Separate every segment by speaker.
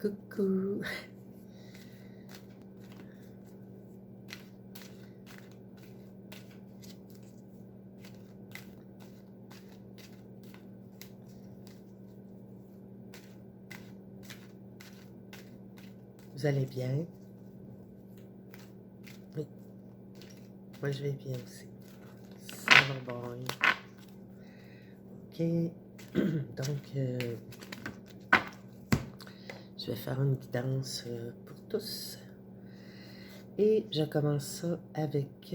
Speaker 1: Coucou. Vous allez bien? Oui, moi je vais bien aussi. Ça va bien. Ok, donc je vais faire une guidance pour tous. Et je commence ça avec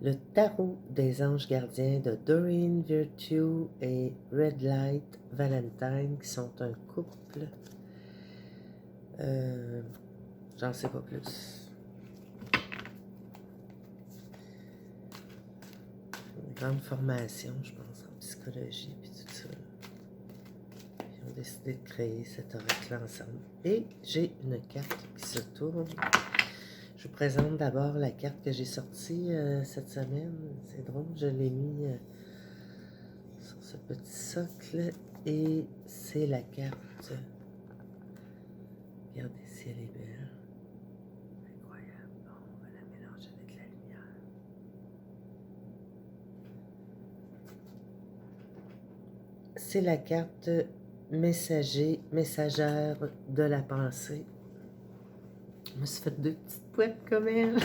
Speaker 1: le tarot des anges gardiens de Doreen Virtue et Red Light Valentine, qui sont un couple. J'en sais pas plus. Une grande formation, je pense, en psychologie puis tout ça. Ils ont décidé de créer cet oracle ensemble. Et j'ai une carte qui se tourne. Je vous présente d'abord la carte que j'ai sortie cette semaine. C'est drôle, je l'ai mis sur ce petit socle. Et c'est la carte. Regardez si elle est belle. Incroyable. Bon, on va la mélanger avec la lumière. C'est la carte messagère de la pensée. Je me suis fait 2 petites poètes comme elle.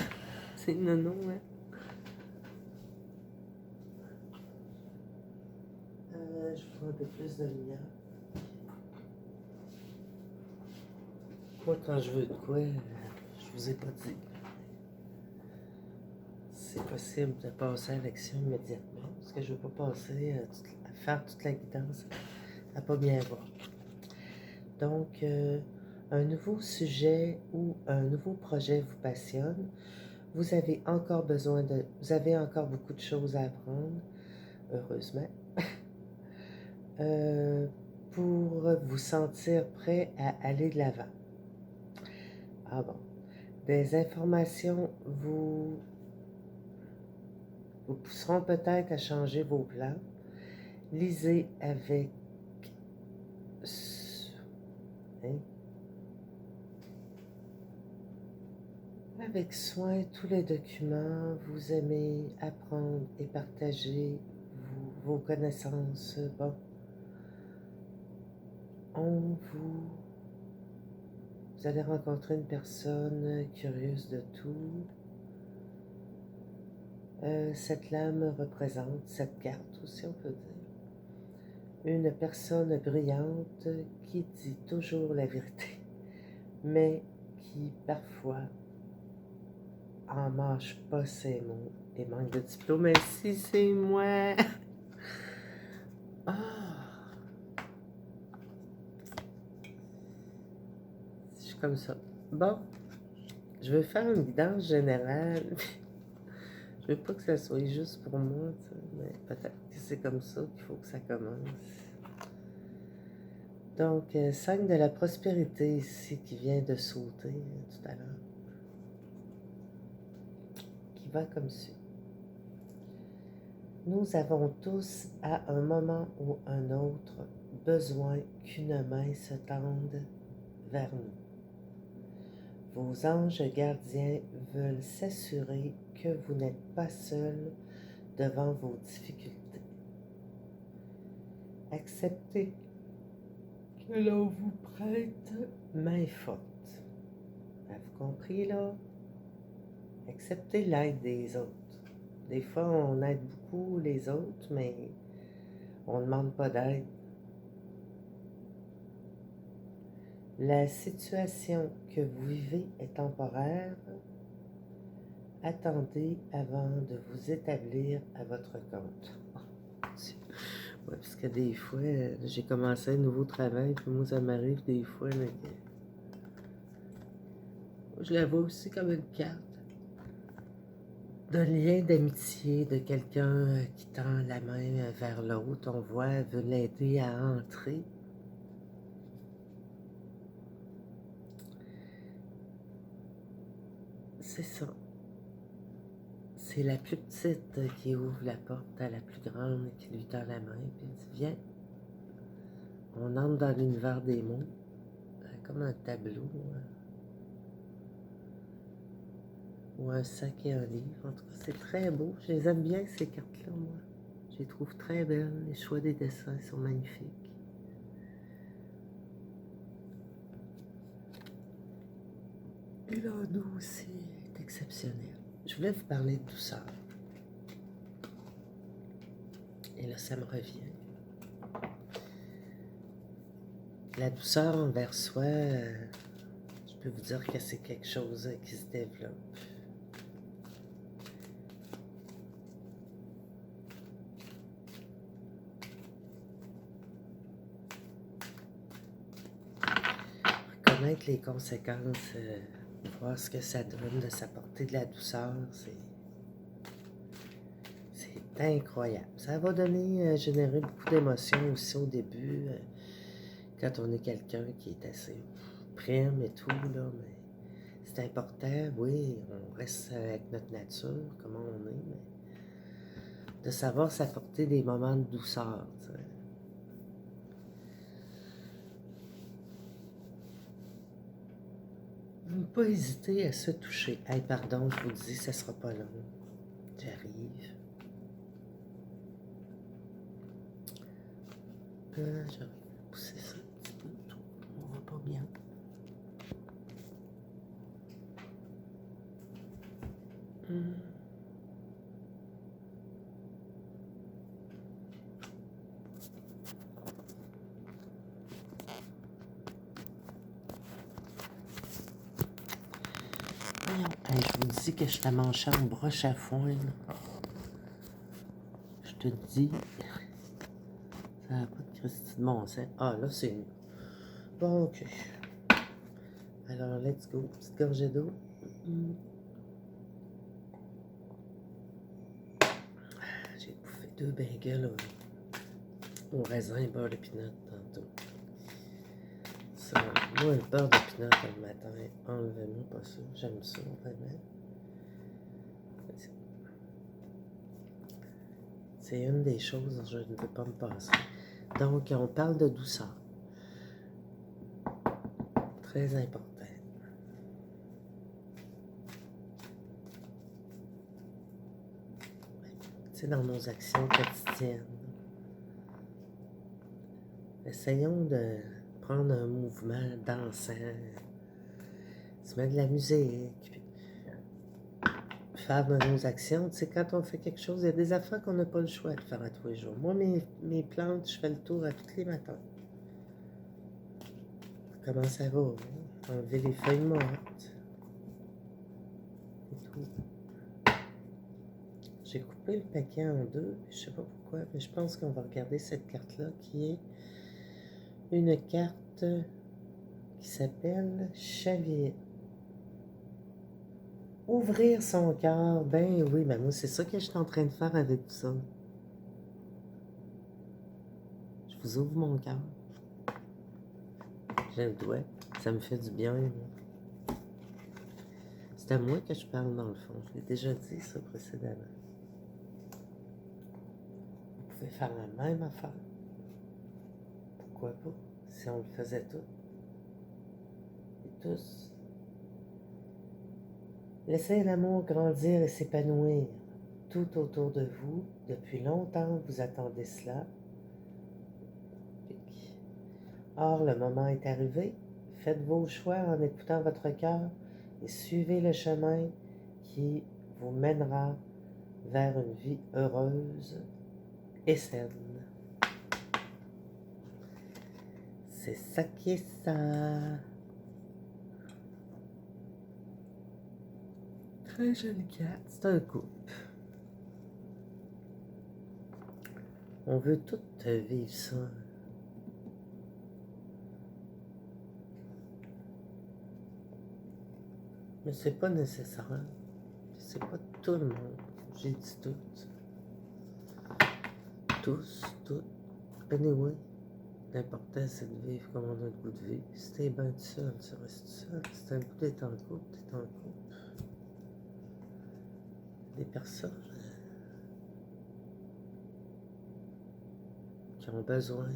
Speaker 1: C'est nono, hein? Je ferai un peu plus de lumière. Moi, quand je veux de quoi, je vous ai pas dit. C'est possible de passer à l'action immédiatement, parce que je veux pas passer à faire toute la guidance à pas bien voir. Donc, un nouveau sujet ou un nouveau projet vous passionne. Vous avez encore beaucoup de choses à apprendre, heureusement, pour vous sentir prêt à aller de l'avant. Ah bon. Des informations vous pousseront peut-être à changer vos plans. Lisez avec avec soin tous les documents. Vous aimez apprendre et partager vos connaissances. Bon, vous allez rencontrer une personne curieuse de tout. Cette lame représente, cette carte aussi on peut dire, une personne brillante qui dit toujours la vérité, mais qui parfois en mâche pas ses mots et manque de diplomatie. C'est moi. Ah, je suis comme ça. Bon, je vais faire une guidance générale. Je veux pas que ça soit juste pour moi, mais peut-être que c'est comme ça qu'il faut que ça commence. Donc, 5 de la prospérité ici qui vient de sauter tout à l'heure. Qui va comme suit. Nous avons tous, à un moment ou un autre, besoin qu'une main se tende vers nous. Vos anges gardiens veulent s'assurer que vous n'êtes pas seul devant vos difficultés. Acceptez que l'on vous prête main forte. Avez-vous compris là? Acceptez l'aide des autres. Des fois, on aide beaucoup les autres, mais on ne demande pas d'aide. La situation que vous vivez est temporaire. Attendez avant de vous établir à votre compte. Ouais, parce que des fois, j'ai commencé un nouveau travail, puis moi, ça m'arrive des fois, là, que je la vois aussi comme une carte de lien d'amitié, de quelqu'un qui tend la main vers l'autre. On voit, elle veut l'aider à entrer. C'est ça. C'est la plus petite qui ouvre la porte à la plus grande qui lui tend la main, puis elle dit « Viens, on entre dans l'univers des mots. » comme un tableau. Ou un sac et un livre. En tout cas, c'est très beau. Je les aime bien, ces cartes-là, moi. Je les trouve très belles. Les choix des dessins sont magnifiques. Et l'anneau aussi est exceptionnel. Je voulais vous parler de douceur. Et là, ça me revient. La douceur envers soi, je peux vous dire que c'est quelque chose qui se développe. Reconnaître les conséquences, voir ce que ça donne de s'apporter de la douceur, c'est incroyable. Ça va donner, générer beaucoup d'émotions aussi au début, quand on est quelqu'un qui est assez prime et tout, là, mais c'est important, oui, on reste avec notre nature, comment on est, mais de savoir s'apporter des moments de douceur, tu sais. Ne pas hésiter à se toucher. Hey, pardon, je vous dis, ça sera pas long. J'arrive. Je vais pousser ça un petit peu. On va pas bien. Voyons. Hey, je vous dis que je t'ai manché en broche à foin. Là. Je te dis. Ça n'a pas de Christy de bon sens. Ah, là, c'est mieux. Bon, ok. Alors, let's go. Petite gorgée d'eau. J'ai bouffé 2 bagels au raisin et beurre de pinot tantôt. Ça, moi, le beurre de pinot le matin, enlevez-moi pas ça. J'aime ça, vraiment. C'est une des choses dont je ne veux pas me passer. Donc, on parle de douceur. Très important. C'est dans nos actions quotidiennes. Essayons de prendre un mouvement dansant, se mettre de la musique, puis faire de nos actions. Tu sais, quand on fait quelque chose, il y a des affaires qu'on n'a pas le choix de faire à tous les jours. Moi, mes plantes, je fais le tour à tous les matins. Comment ça va? Hein? Enlever les feuilles mortes. Et tout. J'ai coupé le paquet en deux, je sais pas pourquoi, mais je pense qu'on va regarder cette carte-là qui est une carte qui s'appelle Chavier. Ouvrir son cœur, ben oui, ben moi c'est ça que je suis en train de faire avec tout ça. Je vous ouvre mon cœur. Je le dois, ça me fait du bien. C'est à moi que je parle dans le fond, je l'ai déjà dit ça précédemment. Vous pouvez faire la même affaire. Pourquoi pas, si on le faisait tout. Et tous. Laissez l'amour grandir et s'épanouir tout autour de vous. Depuis longtemps, vous attendez cela. Or, le moment est arrivé. Faites vos choix en écoutant votre cœur et suivez le chemin qui vous mènera vers une vie heureuse et saine. C'est ça qui est ça. Très jolie carte. C'est un couple. On veut tout vivre ça. Mais c'est pas nécessaire. C'est pas tout le monde. J'ai dit tout. Tous, toutes. Anyway, l'important c'est de vivre comme on a le goût de vivre. Si t'es bien tout seul, tu restes tout seul. Si t'as le goût d'être en couple, t'es en couple. Des personnes qui ont besoin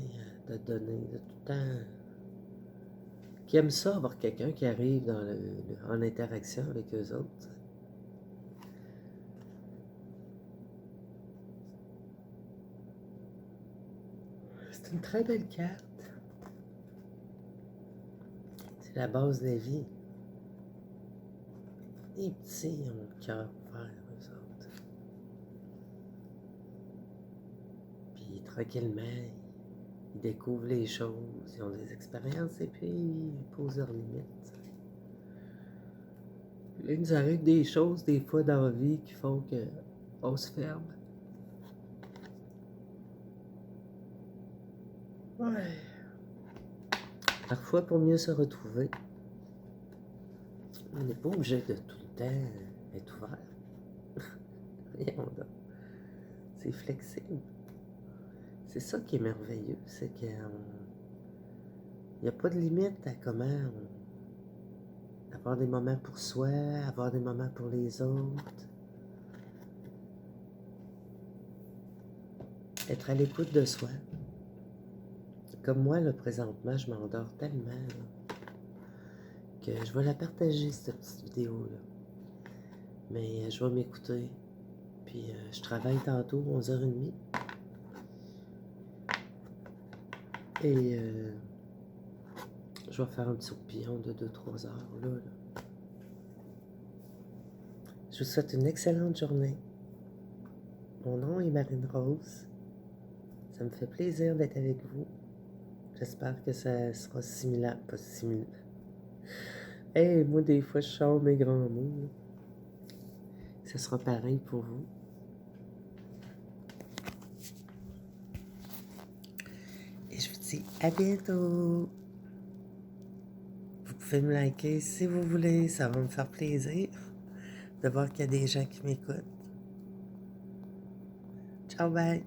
Speaker 1: de donner, de tout le temps qui aiment ça, avoir quelqu'un qui arrive en interaction avec eux autres. C'est une très belle carte. C'est la base de la vie. Les petits ont le cœur ouvert, eux autres. Puis tranquillement, ils découvrent les choses, ils ont des expériences et puis ils posent leurs limites. Puis là, il nous arrive des choses, des fois, dans la vie qui font qu'on se ferme. Ouais. Parfois, pour mieux se retrouver, on n'est pas obligé de tout le temps être ouvert. Voyons donc. C'est flexible. C'est ça qui est merveilleux, c'est qu'il n'y a pas de limite à comment avoir des moments pour soi, avoir des moments pour les autres. Être à l'écoute de soi. Comme moi, là, présentement, je m'endors tellement là, que je vais la partager, cette petite vidéo-là. Mais je vais m'écouter. Puis je travaille tantôt, 11h30. Et je vais faire un petit soupillon de 2-3 heures là. Je vous souhaite une excellente journée. Mon nom est Marine Rose. Ça me fait plaisir d'être avec vous. J'espère que ça sera similaire. Pas similaire. Hey, moi, des fois, je sors mes grands mots. Ça sera pareil pour vous. Et je vous dis à bientôt. Vous pouvez me liker si vous voulez. Ça va me faire plaisir de voir qu'il y a des gens qui m'écoutent. Ciao, bye.